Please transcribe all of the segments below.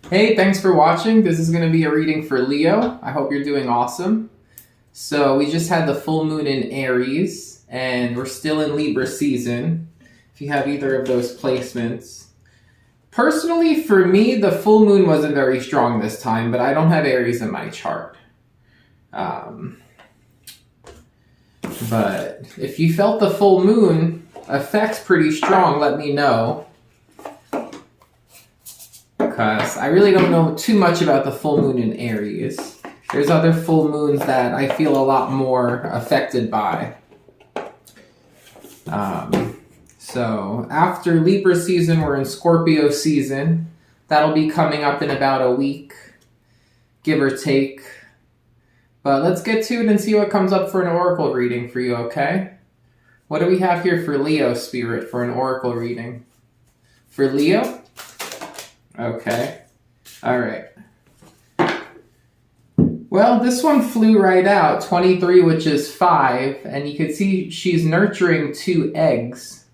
Hey, thanks for watching. This is going to be a reading for Leo. I hope you're doing awesome. So we just had the full moon in Aries, and we're still in Libra season, if you have either of those placements. Personally, for me, the full moon wasn't very strong this time, but I don't have Aries in my chart. But if you felt the full moon effects pretty strong, let me know. Because I really don't know too much about the full moon in Aries. There's other full moons that I feel a lot more affected by. So after Libra season, we're in Scorpio season. That'll be coming up in about a week, give or take. But let's get to it and see what comes up for an oracle reading for you, okay? What do we have here for Leo spirit for an oracle reading? For Leo? Okay. All right. Well, this one flew right out, 23, which is 5, and you can see she's nurturing 2 eggs.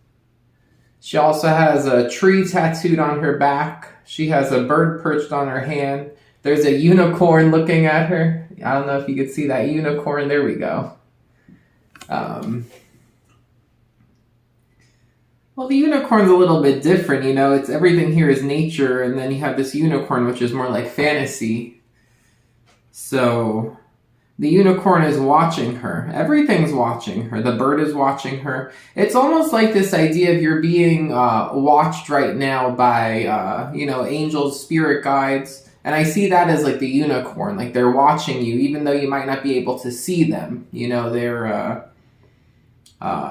She also has a tree tattooed on her back. She has a bird perched on her hand. There's a unicorn looking at her. I don't know if you could see that unicorn. There we go. Well, the unicorn's a little bit different, you know. It's everything here is nature, and then you have this unicorn, which is more like fantasy. So the unicorn is watching her. Everything's watching her. The bird is watching her. It's almost like this idea of you're being watched right now by, angels, spirit guides. And I see that as like the unicorn. Like they're watching you, even though you might not be able to see them. You know, they're...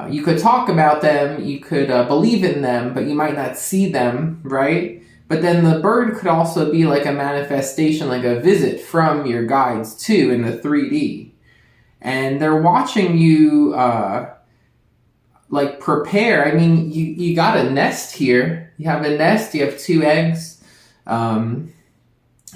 you could talk about them, you could believe in them, but you might not see them, right? But then the bird could also be like a manifestation, like a visit from your guides too in the 3D. And they're watching you like prepare. I mean, you got a nest here. You have a nest, you have 2 eggs.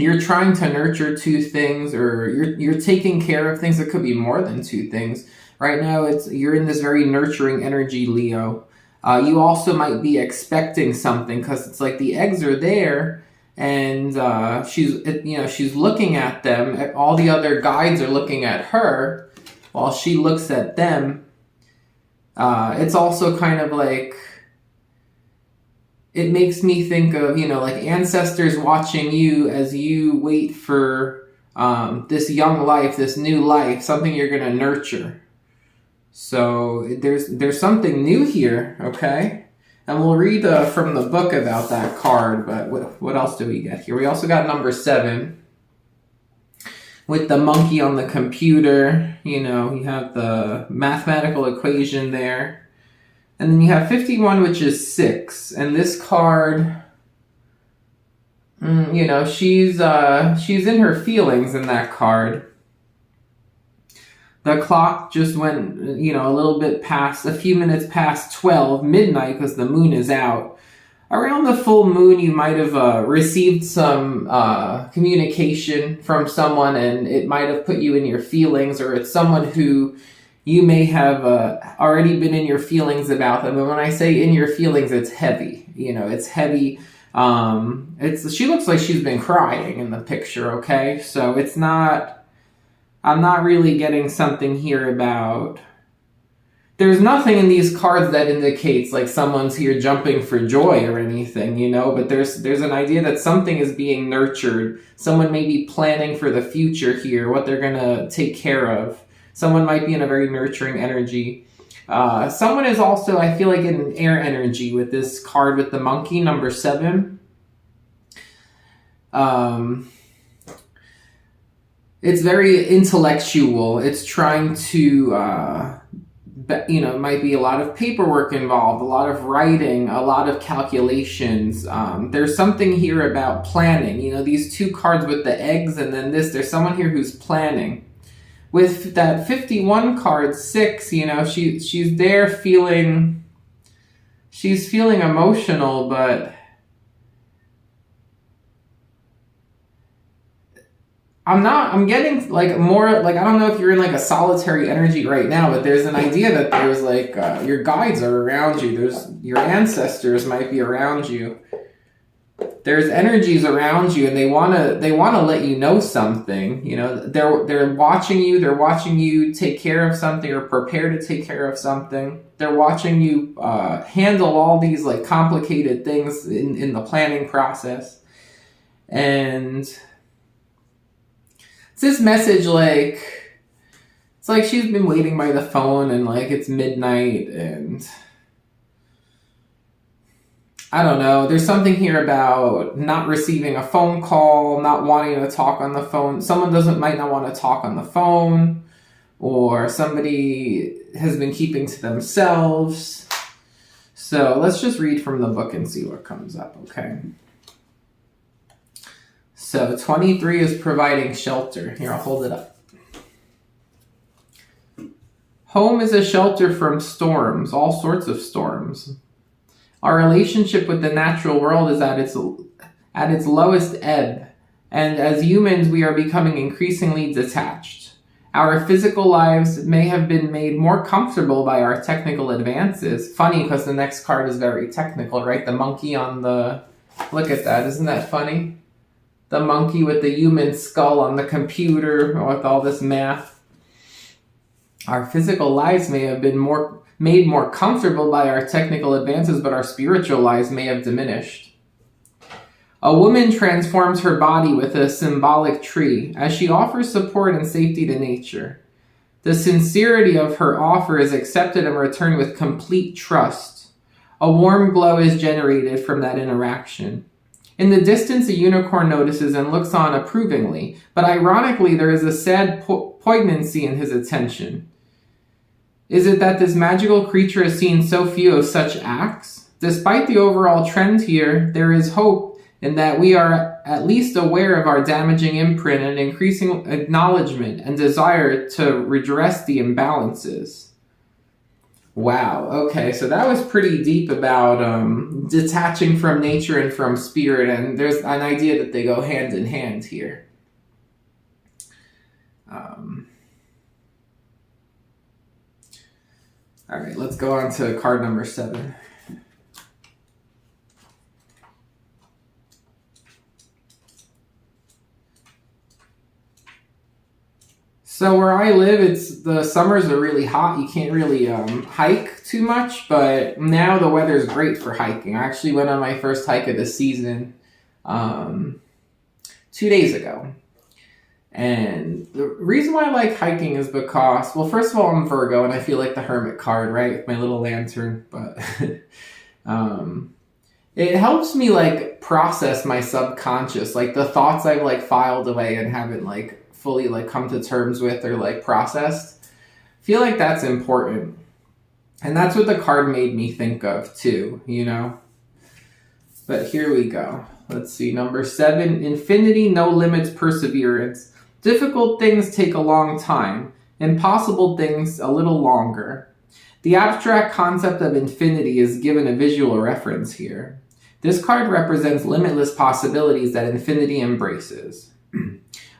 You're trying to nurture 2 things, or you're taking care of things. It could be more than 2 things. Right now, you're in this very nurturing energy, Leo. You also might be expecting something because it's like the eggs are there, and she's looking at them. All the other guides are looking at her, while she looks at them. It's also kind of like, it makes me think of like ancestors watching you as you wait for this young life, this new life, something you're gonna nurture. So there's something new here, okay? And we'll read from the book about that card, but what else do we get here? We also got number 7 with the monkey on the computer. You have the mathematical equation there. And then you have 51, which is 6. And this card, she's in her feelings in that card. The clock just went, a few minutes past 12, midnight, because the moon is out. Around the full moon, you might have received some communication from someone, and it might have put you in your feelings, or it's someone who you may have already been in your feelings about them. And when I say in your feelings, it's heavy. It's heavy. She looks like she's been crying in the picture, okay? So it's not... I'm not really getting something here about... There's nothing in these cards that indicates like someone's here jumping for joy or anything, but there's an idea that something is being nurtured. Someone may be planning for the future here, what they're going to take care of. Someone might be in a very nurturing energy. Someone is also, I feel like, in an air energy with this card with the monkey, number 7. It's very intellectual. It's trying to, might be a lot of paperwork involved, a lot of writing, a lot of calculations. There's something here about planning. These 2 cards with the eggs and then this, there's someone here who's planning. With that 51 card, 6, she's there feeling, she's feeling emotional, but I'm getting like more, like, I don't know if you're in like a solitary energy right now, but there's an idea that there's like, your guides are around you. Your ancestors might be around you. there's energies around you, and they want to let you know something. You know, they're watching you. They're watching you take care of something or prepare to take care of something. They're watching you handle all these like complicated things in the planning process. And it's this message like, it's like she's been waiting by the phone and like it's midnight, and I don't know. There's something here about not receiving a phone call, not wanting to talk on the phone. Someone might not want to talk on the phone, or somebody has been keeping to themselves. So let's just read from the book and see what comes up, okay? So 23 is providing shelter. Here, I'll hold it up. Home is a shelter from storms, all sorts of storms. Our relationship with the natural world is at its lowest ebb, and as humans we are becoming increasingly detached. Our physical lives may have been made more comfortable by our technical advances. Funny, because the next card is very technical, right? The monkey on the... Look at that, isn't that funny? The monkey with the human skull on the computer with all this math. Our physical lives may have been made more comfortable by our technical advances, but our spiritual lives may have diminished. A woman transforms her body with a symbolic tree as she offers support and safety to nature. The sincerity of her offer is accepted in return with complete trust. A warm glow is generated from that interaction. In the distance, a unicorn notices and looks on approvingly, but ironically, there is a sad poignancy in his attention. Is it that this magical creature has seen so few of such acts? Despite the overall trend here, there is hope in that we are at least aware of our damaging imprint and increasing acknowledgement and desire to redress the imbalances. Wow, okay, so that was pretty deep about detaching from nature and from spirit, and there's an idea that they go hand in hand here. All right, let's go on to card number 7. So where I live, the summers are really hot. You can't really hike too much, but now the weather is great for hiking. I actually went on my first hike of the season 2 days ago. And the reason why I like hiking is because, well, first of all, I'm Virgo and I feel like the hermit card, right? With my little lantern, but it helps me like process my subconscious, like the thoughts I've like filed away and haven't like fully like come to terms with or like processed. I feel like that's important. And that's what the card made me think of too, you know? But here we go. Let's see, number 7, infinity, no limits, perseverance. Difficult things take a long time, impossible things a little longer. The abstract concept of infinity is given a visual reference here. This card represents limitless possibilities that infinity embraces.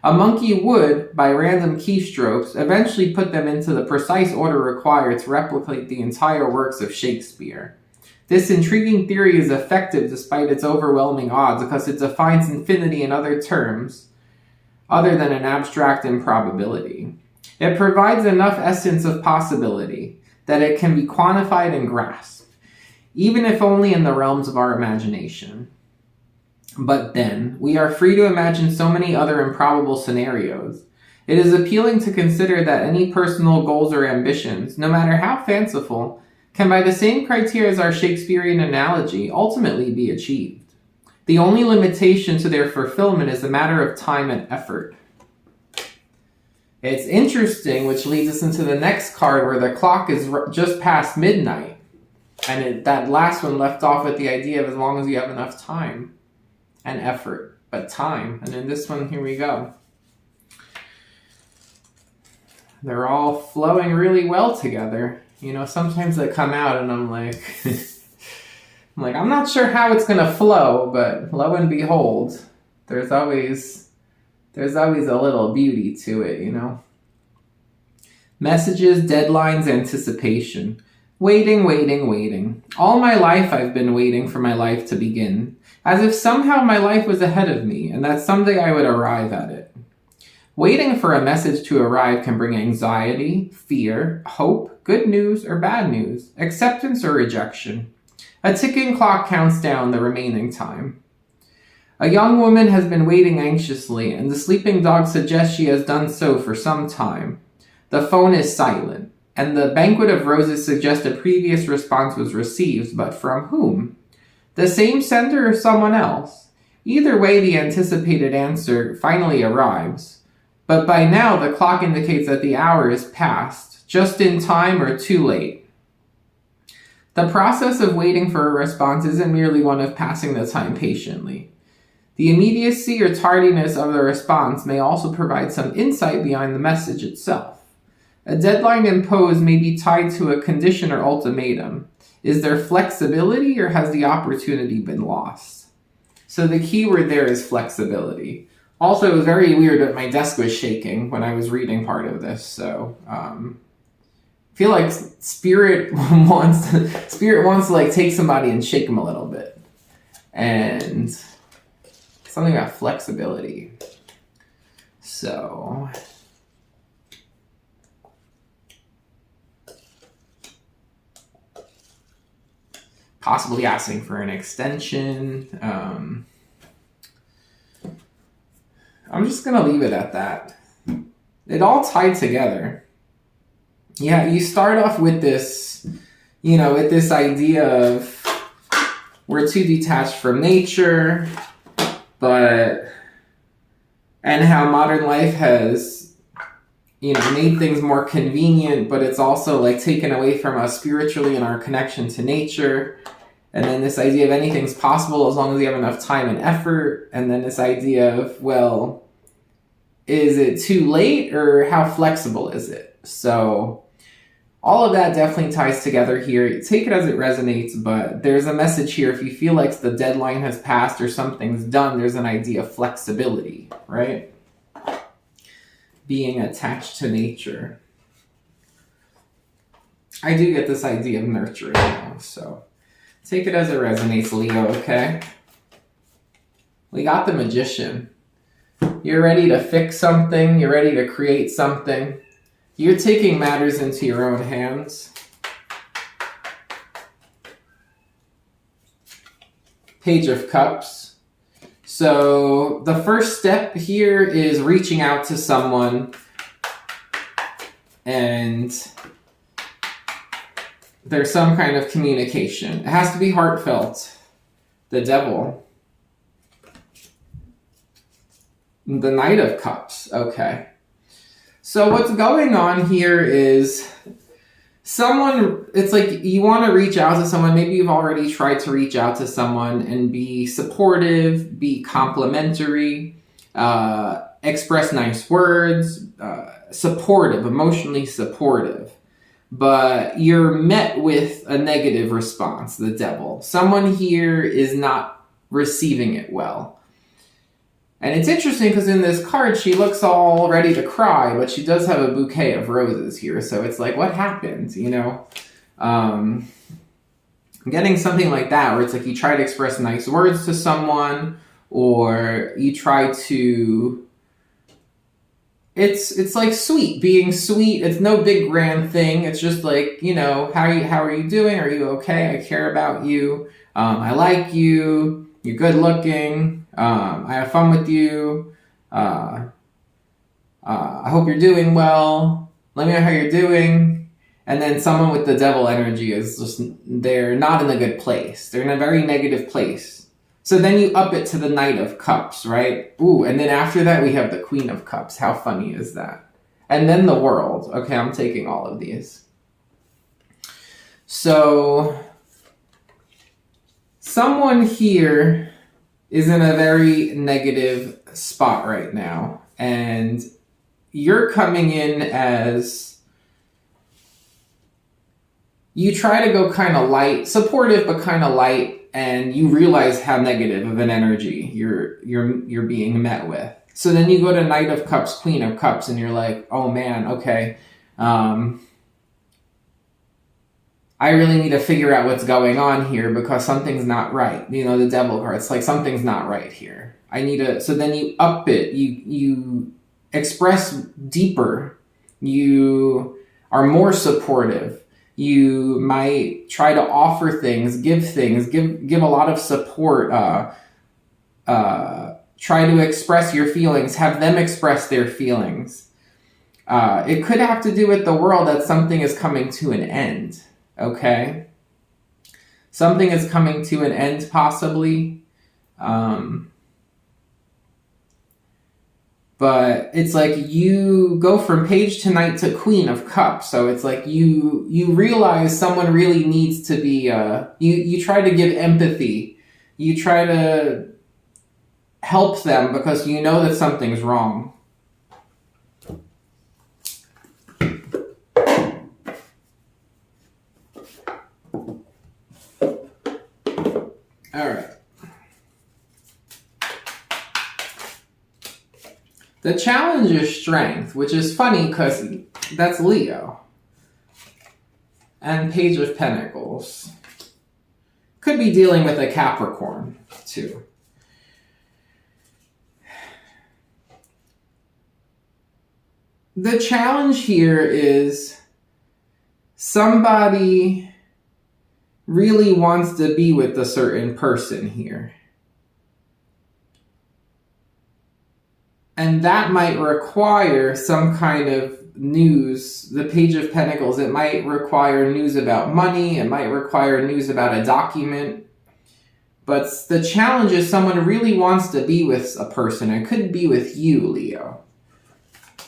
A monkey would, by random keystrokes, eventually put them into the precise order required to replicate the entire works of Shakespeare. This intriguing theory is effective despite its overwhelming odds because it defines infinity in other terms other than an abstract improbability. It provides enough essence of possibility that it can be quantified and grasped, even if only in the realms of our imagination. But then, we are free to imagine so many other improbable scenarios. It is appealing to consider that any personal goals or ambitions, no matter how fanciful, can by the same criteria as our Shakespearean analogy ultimately be achieved. The only limitation to their fulfillment is a matter of time and effort. It's interesting, which leads us into the next card where the clock is just past midnight. And that last one left off with the idea of as long as you have enough time and effort, but time. And in this one, here we go. They're all flowing really well together. You know, sometimes they come out and I'm like, I'm not sure how it's going to flow, but lo and behold, there's always a little beauty to it, you know? Messages, deadlines, anticipation. Waiting. All my life I've been waiting for my life to begin. as if somehow my life was ahead of me and that someday I would arrive at it. Waiting for a message to arrive can bring anxiety, fear, hope, good news or bad news, acceptance or rejection. A ticking clock counts down the remaining time. A young woman has been waiting anxiously, and the sleeping dog suggests she has done so for some time. The phone is silent, and the banquet of roses suggests a previous response was received, but from whom? The same sender or someone else? Either way, the anticipated answer finally arrives. But by now, the clock indicates that the hour is past, just in time or too late. The process of waiting for a response isn't merely one of passing the time patiently. The immediacy or tardiness of the response may also provide some insight behind the message itself. A deadline imposed may be tied to a condition or ultimatum. Is there flexibility or has the opportunity been lost? So the key word there is flexibility. Also, it was very weird that my desk was shaking when I was reading part of this, so I feel like Spirit wants to like take somebody and shake them a little bit. And something about flexibility. So possibly asking for an extension. I'm just going to leave it at that. It all tied together. Yeah, you start off with this, with this idea of we're too detached from nature, and how modern life has, made things more convenient, but it's also like taken away from us spiritually and our connection to nature. And then this idea of anything's possible as long as you have enough time and effort. And then this idea of, well, is it too late or how flexible is it? So all of that definitely ties together here. Take it as it resonates, but there's a message here. If you feel like the deadline has passed or something's done, there's an idea of flexibility, right? Being attached to nature. I do get this idea of nurturing now, so take it as it resonates, Leo, okay? We got the Magician. You're ready to fix something. You're ready to create something. You're taking matters into your own hands. Page of Cups. So the first step here is reaching out to someone, and there's some kind of communication. It has to be heartfelt. The Devil. The Knight of Cups. Okay. So what's going on here is it's like you want to reach out to someone. Maybe you've already tried to reach out to someone and be supportive, be complimentary, express nice words, supportive, emotionally supportive. But you're met with a negative response, the Devil. Someone here is not receiving it well. And it's interesting because in this card, she looks all ready to cry, but she does have a bouquet of roses here. So it's like, what happened? Getting something like that where it's like you try to express nice words to someone, or you try to... It's like sweet, being sweet. It's no big grand thing. It's just like, how are you doing? Are you okay? I care about you. I like you. You're good looking. I have fun with you. I hope you're doing well. Let me know how you're doing. And then someone with the Devil energy is just, they're not in a good place. They're in a very negative place. So then you up it to the Knight of Cups, right? Ooh, and then after that we have the Queen of Cups. How funny is that? And then the World. Okay, I'm taking all of these. So someone here is in a very negative spot right now. And you're coming in as... You try to go kind of light, supportive, but kind of light. And you realize how negative of an energy you're being met with. So then you go to Knight of Cups, Queen of Cups, and you're like, oh man, okay. I really need to figure out what's going on here because something's not right. You know, the devil card, it's like something's not right here. I need to, so then you up it, you express deeper, you are more supportive. You might try to offer things, give a lot of support, try to express your feelings, have them express their feelings. It could have to do with the world that something is coming to an end, okay? Something is coming to an end, possibly. But it's like you go from page to knight to queen of cups. So it's like you realize someone really needs to be, you try to give empathy. You try to help them because you know that something's wrong. All right. The challenge is strength, which is funny because that's Leo. And Page of Pentacles. Could be dealing with a Capricorn, too. The challenge here is somebody really wants to be with a certain person here. And that might require some kind of news. The Page of Pentacles, it might require news about money. It might require news about a document. But the challenge is someone really wants to be with a person. It could be with you, Leo.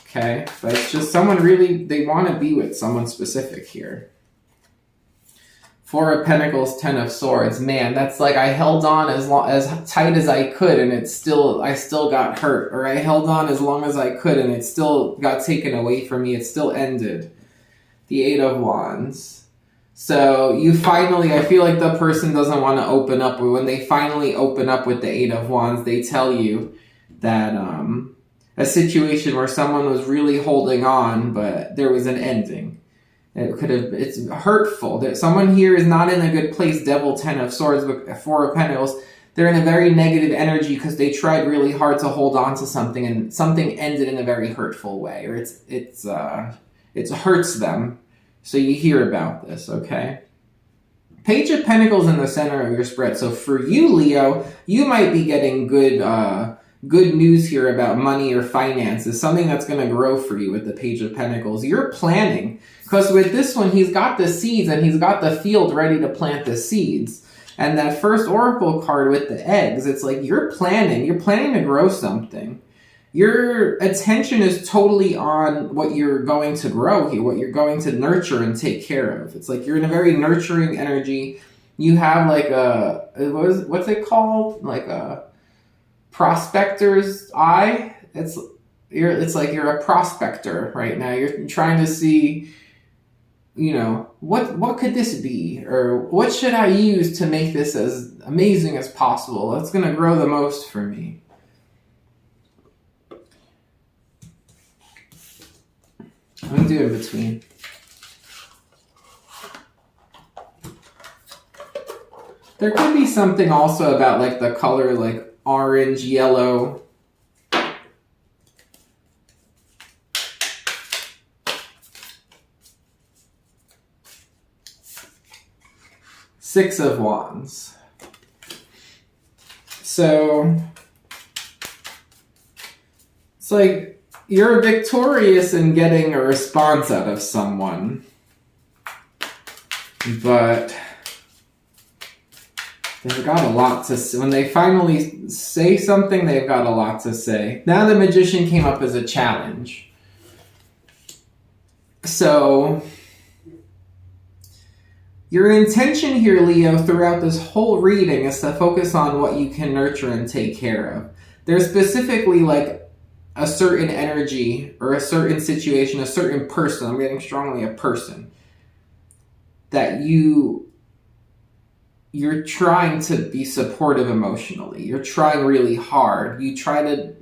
Okay? But it's just someone really, they want to be with someone specific here. Four of Pentacles, Ten of Swords. Man, that's like I held on as tight as I could, and I still got hurt. Or I held on as long as I could, and it still got taken away from me. It still ended. The Eight of Wands. So you finally, I feel like the person doesn't want to open up. When they finally open up with the Eight of Wands, they tell you that a situation where someone was really holding on, but there was an ending. It's hurtful. That someone here is not in a good place. Devil, Ten of Swords, Four of Pentacles. They're in a very negative energy because they tried really hard to hold on to something, and something ended in a very hurtful way, or it hurts them. So you hear about this, okay? Page of Pentacles in the center of your spread. So for you, Leo, you might be getting good news here about money or finances, something that's going to grow for you with the Page of Pentacles. You're planning, because with this one, he's got the seeds and he's got the field ready to plant the seeds. And that first oracle card with the eggs, it's like you're planning to grow something. Your attention is totally on what you're going to grow here, what you're going to nurture and take care of. It's like you're in a very nurturing energy. You have like what's it called? Like a prospector's eye. It's like you're a prospector right now. You're trying to see, you know, what could this be, or what should I use to make this as amazing as possible? That's going to grow the most for me. I'm going to do in between. There could be something also about like the color, like orange, yellow. Six of Wands. So it's like you're victorious in getting a response out of someone, but they've got a lot to say. When they finally say something, they've got a lot to say. Now the Magician came up as a challenge. So your intention here, Leo, throughout this whole reading is to focus on what you can nurture and take care of. There's specifically like a certain energy or a certain situation, a certain person, I'm getting strongly a person, that you're trying to be supportive emotionally. You're trying really hard. You try to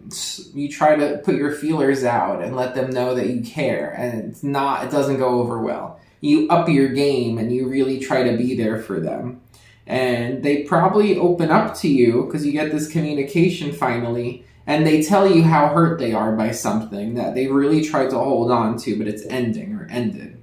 put your feelers out and let them know that you care, and it doesn't go over well. you up your game and you really try to be there for them. And they probably open up to you because you get this communication finally, and they tell you how hurt they are by something that they really tried to hold on to, but it's ending or ended.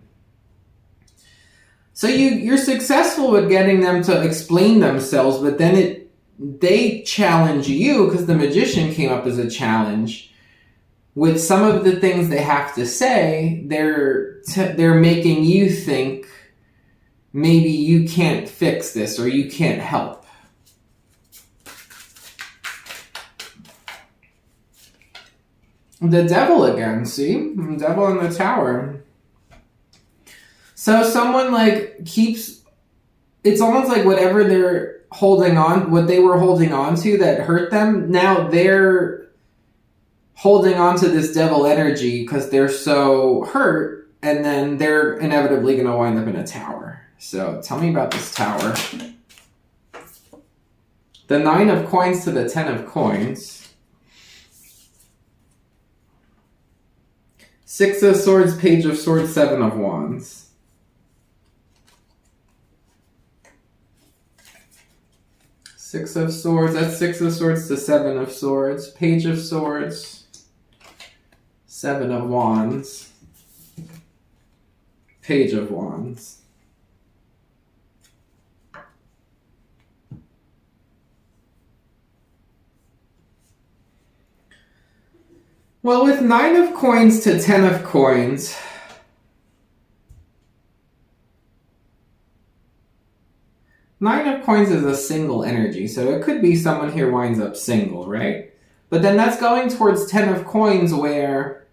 So you're successful with getting them to explain themselves, but then they challenge you, because the magician came up as a challenge. With some of the things they have to say, they're making you think maybe you can't fix this or you can't help. The devil again, see? The devil in the tower. So someone keeps, it's almost like whatever they're holding on, what they were holding on to that hurt them, now they're holding on to this devil energy because they're so hurt, and then they're inevitably going to wind up in a tower. So tell me about this tower. The 9 of coins to the 10 of coins. 6 of swords, page of swords, 7 of wands. Six of swords, that's 6 of swords to 7 of swords. Page of swords, 7 of wands. Page of wands. Well, with 9 of coins to 10 of coins, Nine of coins is a single energy, so it could be someone here winds up single, right? But then that's going towards 10 of coins where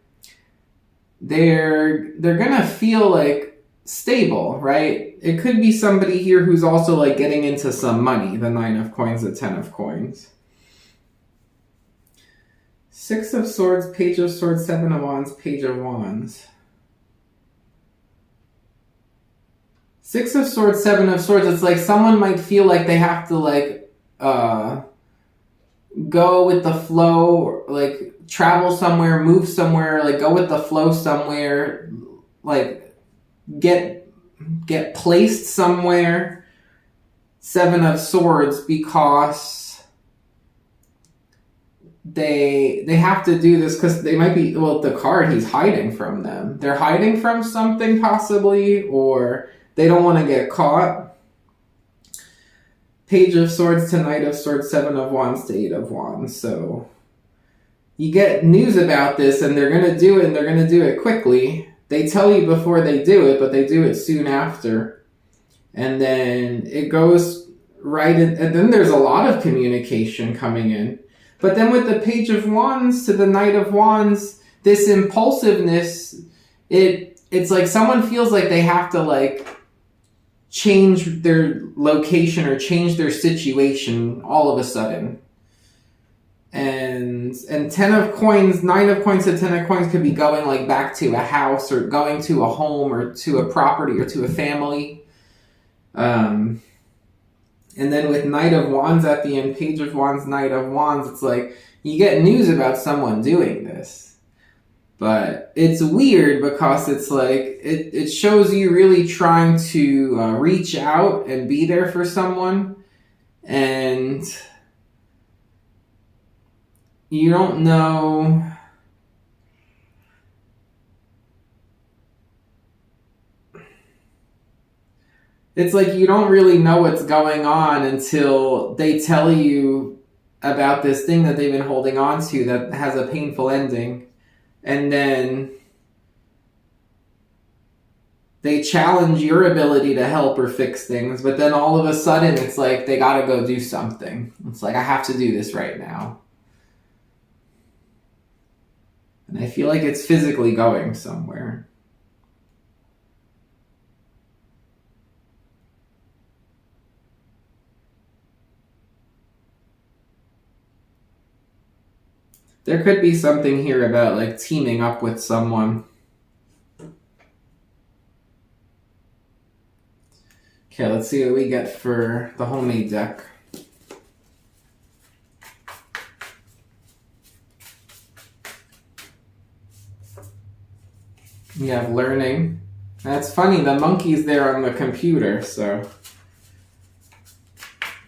they're gonna feel like stable, right? It could be somebody here who's also like getting into some money, the 9 of coins, the 10 of coins. 6 of swords, page of swords, 7 of wands, page of wands. 6 of swords, 7 of swords, it's like someone might feel like they have to go with the flow, like travel somewhere, move somewhere, like go with the flow somewhere, like get placed somewhere. 7 of swords, because they have to do this because they might be, well, the card, he's hiding from them. They're hiding from something possibly, or they don't want to get caught. Page of swords to knight of swords, 7 of wands to 8 of wands. So you get news about this and they're going to do it, and they're going to do it quickly. They tell you before they do it, but they do it soon after. And then it goes right in, and then there's a lot of communication coming in. But then with the page of wands to the knight of wands, this impulsiveness, it's like someone feels like they have to change their location or change their situation all of a sudden. And 10 of coins, 9 of coins to 10 of coins could be going back to a house or going to a home or to a property or to a family. And then with knight of wands at the end, page of wands, knight of wands, it's like you get news about someone doing this. But it's weird because it's like it shows you really trying to reach out and be there for someone, and you don't know. It's like you don't really know what's going on until they tell you about this thing that they've been holding on to that has a painful ending. And then they challenge your ability to help or fix things, but then all of a sudden it's like they gotta go do something. It's like, I have to do this right now. And I feel like it's physically going somewhere. There could be something here about teaming up with someone. Okay, let's see what we get for the homemade deck. We have learning, That's funny, the monkey's there on the computer, so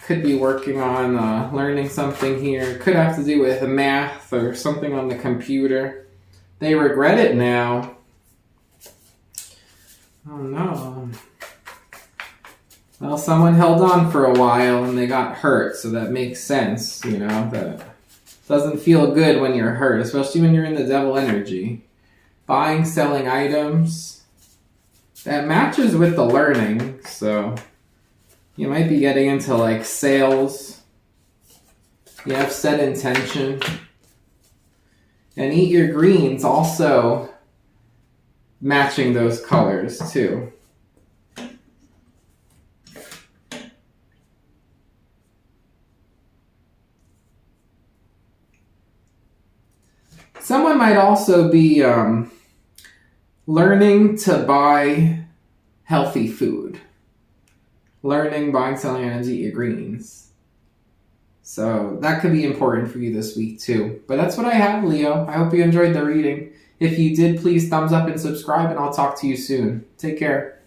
could be working on learning something here. Could have to do with math or something on the computer. They regret it now. Oh no. Well, someone held on for a while and they got hurt, so that makes sense, you know, that doesn't feel good when you're hurt, especially when you're in the devil energy. Buying, selling items. That matches with the learning, so you might be getting into like sales. You have set intention. And eat your greens, also matching those colors too. Someone might also be learning to buy healthy food. Learning, buying, selling items, eat your greens. So that could be important for you this week too. But that's what I have, Leo. I hope you enjoyed the reading. If you did, please thumbs up and subscribe, and I'll talk to you soon. Take care.